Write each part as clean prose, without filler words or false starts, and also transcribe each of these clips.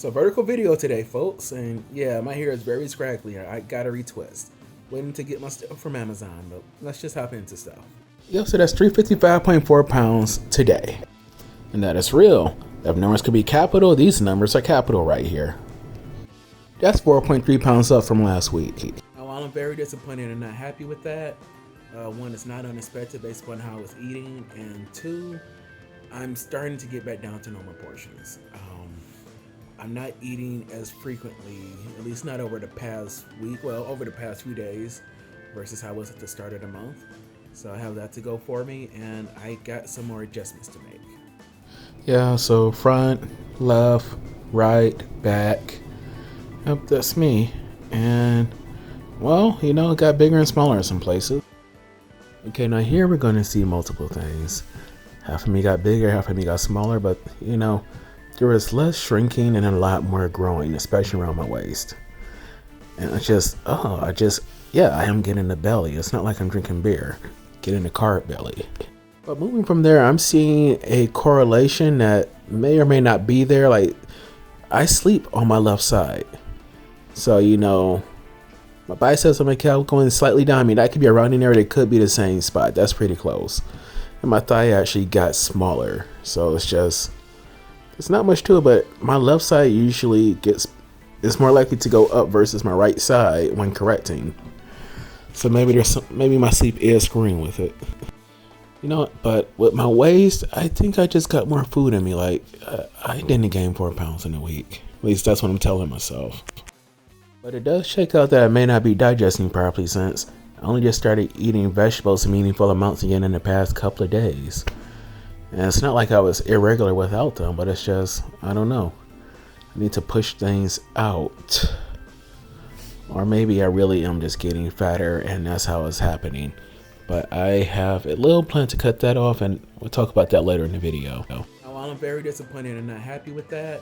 So vertical video today, folks, and yeah, my hair is very scraggly. I got a retwist. Waiting to get my stuff from Amazon, but let's just hop into stuff. Yep, so that's 355.4 pounds today. And that is real. If numbers could be capital, these numbers are capital right here. That's 4.3 pounds up from last week. Now, while I'm very disappointed and not happy with that, one, it's not unexpected based upon how I was eating, and two, I'm starting to get back down to normal portions. I'm not eating as frequently, at least not over the past week, well, over the past few days versus how I was at the start of the month. So I have that to go for me, and I got some more adjustments to make. Yeah, so front, left, right, back. Yep, that's me. And, well, it got bigger and smaller in some places. Okay, now here we're going to see multiple things. Half of me got bigger, half of me got smaller, but, there was less shrinking and a lot more growing, especially around my waist. And I am getting a belly. It's not like I'm drinking beer, getting a carb belly. But moving from there, I'm seeing a correlation that may or may not be there. Like, I sleep on my left side. So, my biceps and my calf going slightly down. I mean, that could be around in there. It could be the same spot. That's pretty close. And my thigh actually got smaller. So it's not much to it, but my left side usually it's more likely to go up versus my right side when correcting. So maybe my sleep is screwing with it. But with my waist, I think I just got more food in me. Like, I didn't gain 4 pounds in a week. At least that's what I'm telling myself. But it does check out that I may not be digesting properly since I only just started eating vegetables in meaningful amounts again in the past couple of days. And it's not like I was irregular without them, but it's just, I don't know. I need to push things out. Or maybe I really am just getting fatter and that's how it's happening. But I have a little plan to cut that off, and we'll talk about that later in the video. Now, while I'm very disappointed and not happy with that,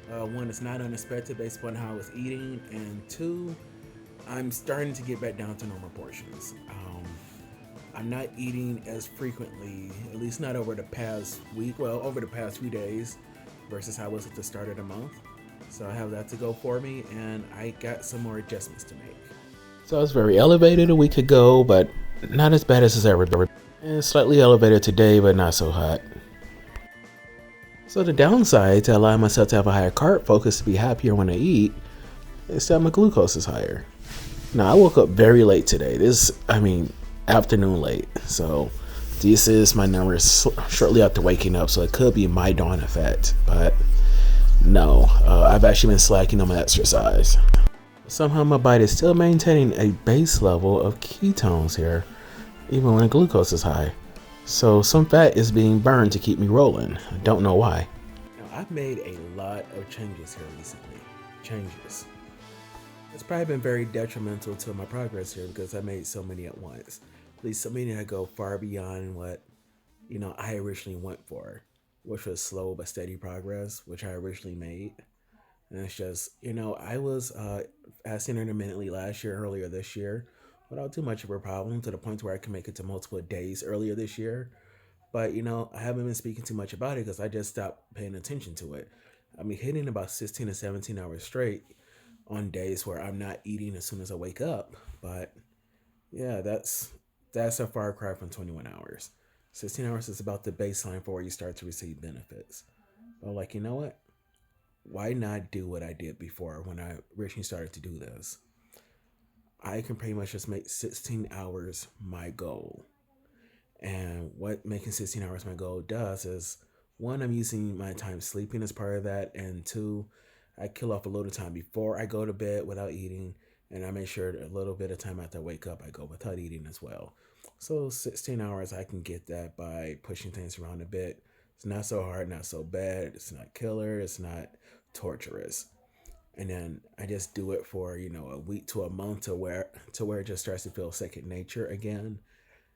one, it's not unexpected based upon how I was eating, and two, I'm starting to get back down to normal portions. I'm not eating as frequently, at least not over the past week, well, over the past few days versus how I was at the start of the month. So I have that to go for me, and I got some more adjustments to make. So I was very elevated a week ago, but not as bad as it's ever been. And slightly elevated today, but not so hot. So the downside to allow myself to have a higher carb focus to be happier when I eat is that my glucose is higher. Now, I woke up very late today. Afternoon late. So this is my numbers shortly after waking up, so it could be my dawn effect. But no, I've actually been slacking on my exercise. Somehow my body is still maintaining a base level of ketones here, even when the glucose is high. So some fat is being burned to keep me rolling. I don't know why. Now, I've made a lot of changes here recently. It's probably been very detrimental to my progress here because I made so many at once. At least so many that go far beyond what, I originally went for, which was slow but steady progress, which I originally made. And it's just, I was fasting intermittently earlier this year, without too much of a problem to the point where I can make it to multiple days earlier this year. But, I haven't been speaking too much about it because I just stopped paying attention to it. I mean, hitting about 16 to 17 hours straight on days where I'm not eating as soon as I wake up. But yeah, that's a far cry from 21 hours. 16 hours is about the baseline for where you start to receive benefits. But like, you know what? Why not do what I did before when I originally started to do this? I can pretty much just make 16 hours my goal. And what making 16 hours my goal does is, one, I'm using my time sleeping as part of that, and two, I kill off a little time before I go to bed without eating, and I make sure a little bit of time after I wake up I go without eating as well. So 16 hours, I can get that by pushing things around a bit. It's not so hard, not so bad. It's not killer. It's not torturous. And then I just do it for a week to a month to where it just starts to feel second nature again.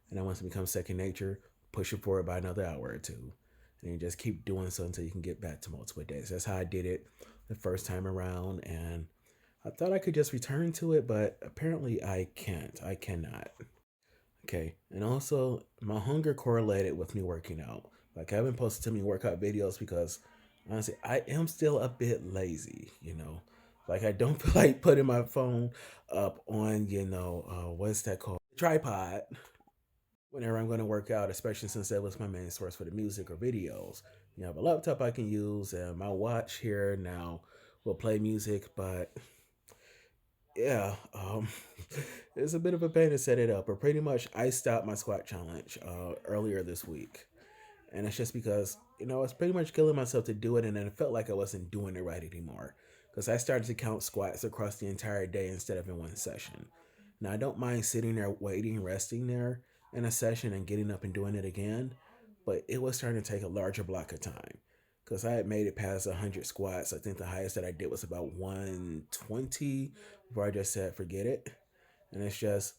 And then once it becomes second nature, push it forward by another hour or two, and you just keep doing so until you can get back to multiple days. That's how I did it the first time around, and I thought I could just return to it, but apparently I can't. I cannot. Okay, and also my hunger correlated with me working out. Like, I haven't posted too many workout videos because Honestly, I am still a bit lazy, Like I don't feel like putting my phone up on, what's that called? Tripod whenever I'm going to work out, especially since that was my main source for the music or videos. You have a laptop I can use, and my watch here now will play music, but yeah, it's a bit of a pain to set it up. But pretty much, I stopped my squat challenge earlier this week, and it's just because I was pretty much killing myself to do it, and then it felt like I wasn't doing it right anymore because I started to count squats across the entire day instead of in one session. Now I don't mind sitting there waiting, resting there in a session and getting up and doing it again, but it was starting to take a larger block of time because I had made it past 100 squats. I think the highest that I did was about 120 before I just said forget it. And it's just,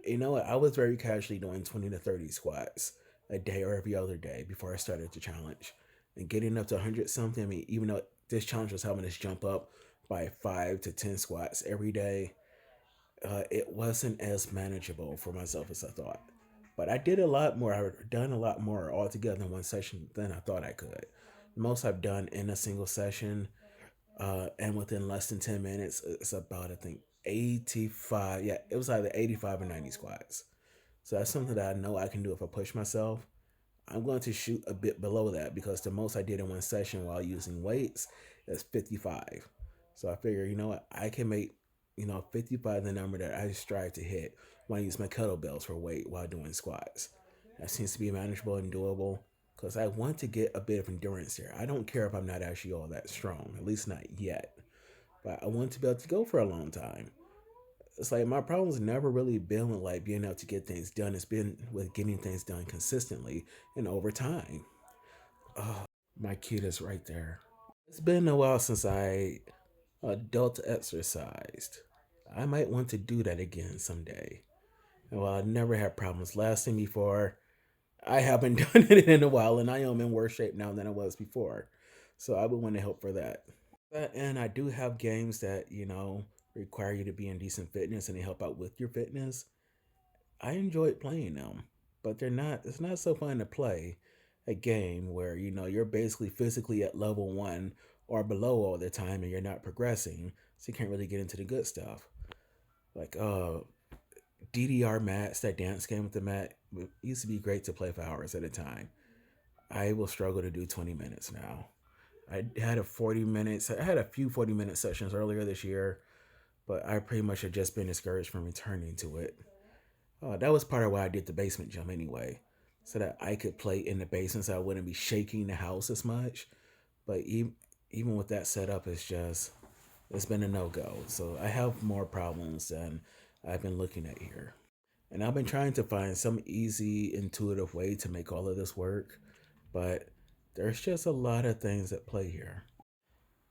what? I was very casually doing 20 to 30 squats a day or every other day before I started the challenge. And getting up to 100 something, I mean, even though this challenge was helping us jump up by 5 to 10 squats every day, it wasn't as manageable for myself as I thought. But I did a lot more. I've done a lot more altogether in one session than I thought I could. The most I've done in a single session, and within less than 10 minutes, it's about, I think, 85. Yeah, it was either 85 or 90 squats. So that's something that I know I can do if I push myself. I'm going to shoot a bit below that because the most I did in one session while using weights is 55. So I figure, what? I can make, 55 the number that I strive to hit when I use my kettlebells for weight while doing squats. That seems to be manageable and doable because I want to get a bit of endurance here. I don't care if I'm not actually all that strong, at least not yet. But I want to be able to go for a long time. It's like my problem's never really been with like being able to get things done. It's been with getting things done consistently and over time. Oh, my kid is right there. It's been a while since I adult exercised. I might want to do that again someday. And while I never had problems lasting before, I haven't done it in a while, and I am in worse shape now than I was before. So I would want to help for that. And I do have games that require you to be in decent fitness and they help out with your fitness. I enjoyed playing them, but they're not. It's not so fun to play a game where you're basically physically at level one or below all the time, and you're not progressing, so you can't really get into the good stuff. Like DDR mats, that dance game with the mat, it used to be great to play for hours at a time. I will struggle to do 20 minutes now. I had a 40 minutes. I had a few 40-minute sessions earlier this year, but I pretty much had just been discouraged from returning to it. That was part of why I did the basement gym anyway, so that I could play in the basement so I wouldn't be shaking the house as much. But even with that setup, it's been a no go. So I have more problems than I've been looking at here. And I've been trying to find some easy, intuitive way to make all of this work, but there's just a lot of things at play here.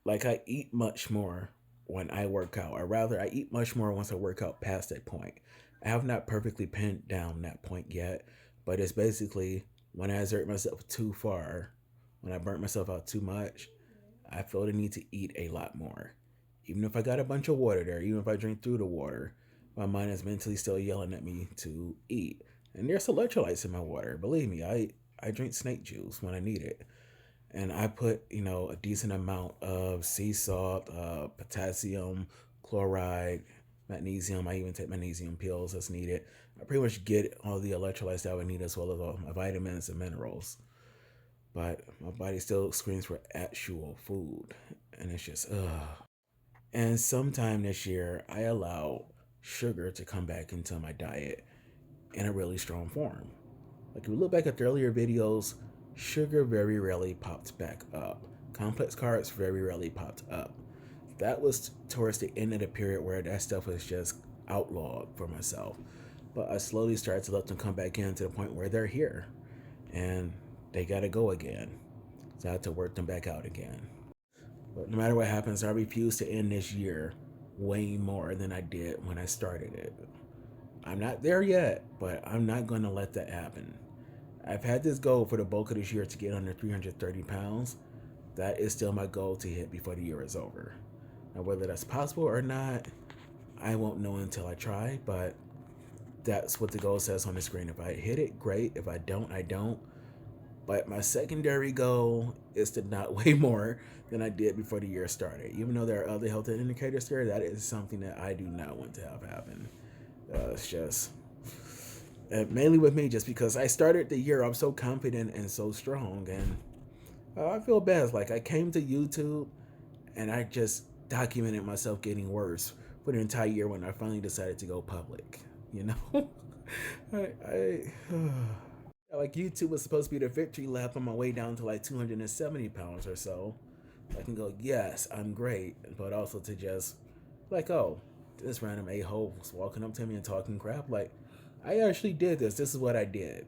Like I eat much more when I work out, or rather, I eat much more once I work out past that point. I have not perfectly pinned down that point yet, but it's basically when I exert myself too far, when I burnt myself out too much, I feel the need to eat a lot more. Even if I got a bunch of water there, even if I drink through the water, my mind is mentally still yelling at me to eat. And there's electrolytes in my water. Believe me, I drink snake juice when I need it, and I put a decent amount of sea salt, potassium, chloride, magnesium. I even take magnesium pills as needed. I pretty much get all the electrolytes that I would need as well as all my vitamins and minerals. But my body still screams for actual food, and it's just ugh. And sometime this year, I allow sugar to come back into my diet in a really strong form. Like if we look back at the earlier videos, sugar very rarely popped back up. Complex carbs very rarely popped up. That was towards the end of the period where that stuff was just outlawed for myself. But I slowly started to let them come back in to the point where they're here. And they gotta go again. So I had to work them back out again. But no matter what happens, I refuse to end this year way more than I did when I started it. I'm not there yet, but I'm not gonna let that happen. I've had this goal for the bulk of this year to get under 330 pounds. That is still my goal to hit before the year is over. Now, whether that's possible or not, I won't know until I try, but that's what the goal says on the screen. If I hit it, great. If I don't, I don't. But my secondary goal is to not weigh more than I did before the year started. Even though there are other health indicators there, that is something that I do not want to have happen. It's just mainly with me, just because I started the year off so confident and so strong, and I feel bad. It's like I came to YouTube and I just documented myself getting worse for the entire year when I finally decided to go public. You know, I like YouTube was supposed to be the victory lap on my way down to like 270 pounds or so. I can go, yes, I'm great, but also to just like, oh, this random a-hole was walking up to me and talking crap. Like, I actually did this. This is what I did,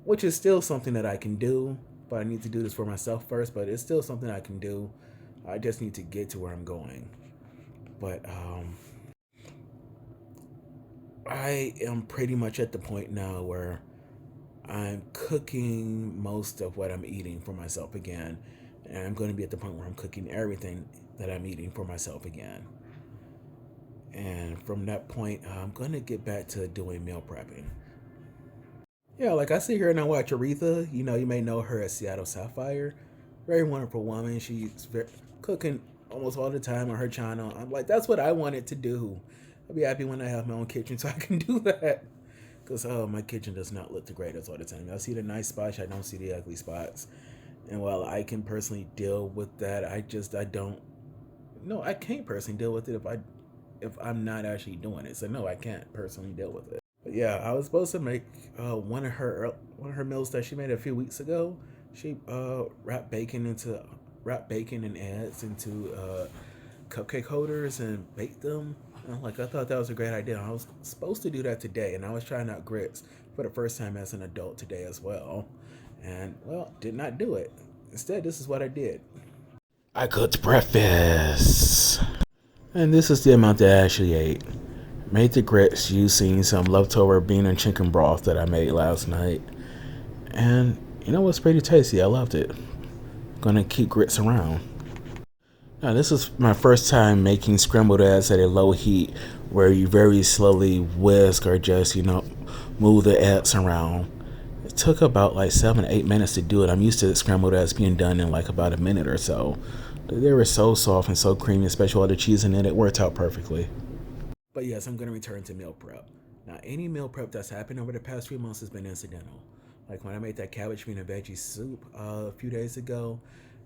which is still something that I can do, but I need to do this for myself first. But it's still something I can do. I just need to get to where I'm going. But I am pretty much at the point now where I'm cooking most of what I'm eating for myself again. And I'm going to be at the point where I'm cooking everything that I'm eating for myself again. And from that point, I'm going to get back to doing meal prepping. Yeah, like I sit here and I watch Aretha. You know, you may know her as Seattle Sapphire. Very wonderful woman. She's cooking almost all the time on her channel. I'm like, that's what I wanted to do. I'll be happy when I have my own kitchen so I can do that. Because, oh, my kitchen does not look the greatest all the time. I see the nice spots, I don't see the ugly spots. And while I can personally deal with that, I don't. No, I can't personally deal with it if I'm not actually doing it. So no, I can't personally deal with it. But yeah, I was supposed to make one of her meals that she made a few weeks ago. She wrapped bacon and eggs into cupcake holders and baked them. And I thought that was a great idea. I was supposed to do that today, and I was trying out grits for the first time as an adult today as well. And well, did not do it. Instead, this is what I did. I cooked breakfast. And this is the amount that I actually ate. Made the grits using some leftover bean and chicken broth that I made last night. And you know what's pretty tasty? I loved it. Gonna keep grits around. Now, this is my first time making scrambled eggs at a low heat where you very slowly whisk or just, move the eggs around. It took about like 7 to 8 minutes to do it. I'm used to scrambled eggs being done in like about a minute or so. They were so soft and so creamy, especially all the cheese in it. It worked out perfectly. But yes, I'm going to return to meal prep. Now, any meal prep that's happened over the past 3 months has been incidental. Like when I made that cabbage, bean, and veggie soup a few days ago,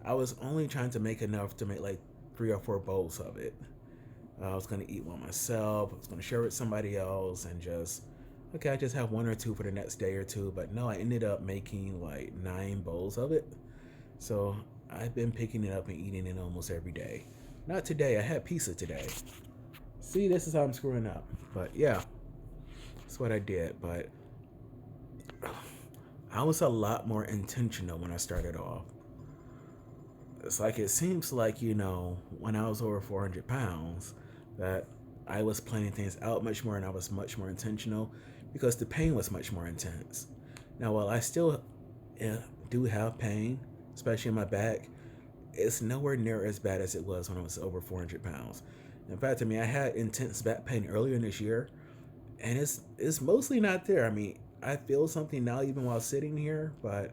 I was only trying to make enough to make like 3 or 4 bowls of it. I was going to eat one myself. I was going to share with somebody else and okay, I just have 1 or 2 for the next day or two. But no, I ended up making like 9 bowls of it. So I've been picking it up and eating it almost every day. Not today. I had pizza today. See, this is how I'm screwing up. But yeah, that's what I did. But I was a lot more intentional when I started off. It's like it seems like, when I was over 400 pounds, that I was planning things out much more and I was much more intentional because the pain was much more intense. Now, while I still do have pain, especially in my back, it's nowhere near as bad as it was when I was over 400 pounds. In fact, I had intense back pain earlier in this year, and it's mostly not there. I feel something now even while sitting here, but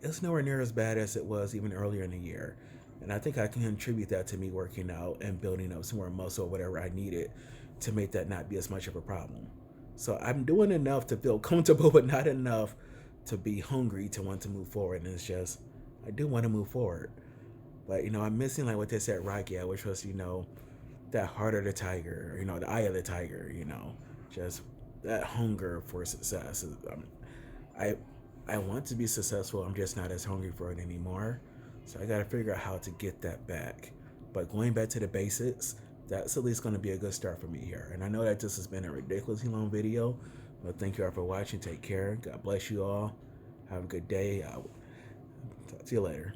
it's nowhere near as bad as it was even earlier in the year. And I think I can contribute that to me working out and building up some more muscle or whatever I needed to make that not be as much of a problem. So I'm doing enough to feel comfortable, but not enough to be hungry to want to move forward. And it's just, I do want to move forward. But, I'm missing like what they said Rocky, which was, that heart of the tiger, the eye of the tiger, just that hunger for success. I I want to be successful. I'm just not as hungry for it anymore. So I got to figure out how to get that back. But going back to the basics, that's at least going to be a good start for me here. And I know that this has been a ridiculously long video, but thank you all for watching. Take care. God bless you all. Have a good day. I'll talk to you later.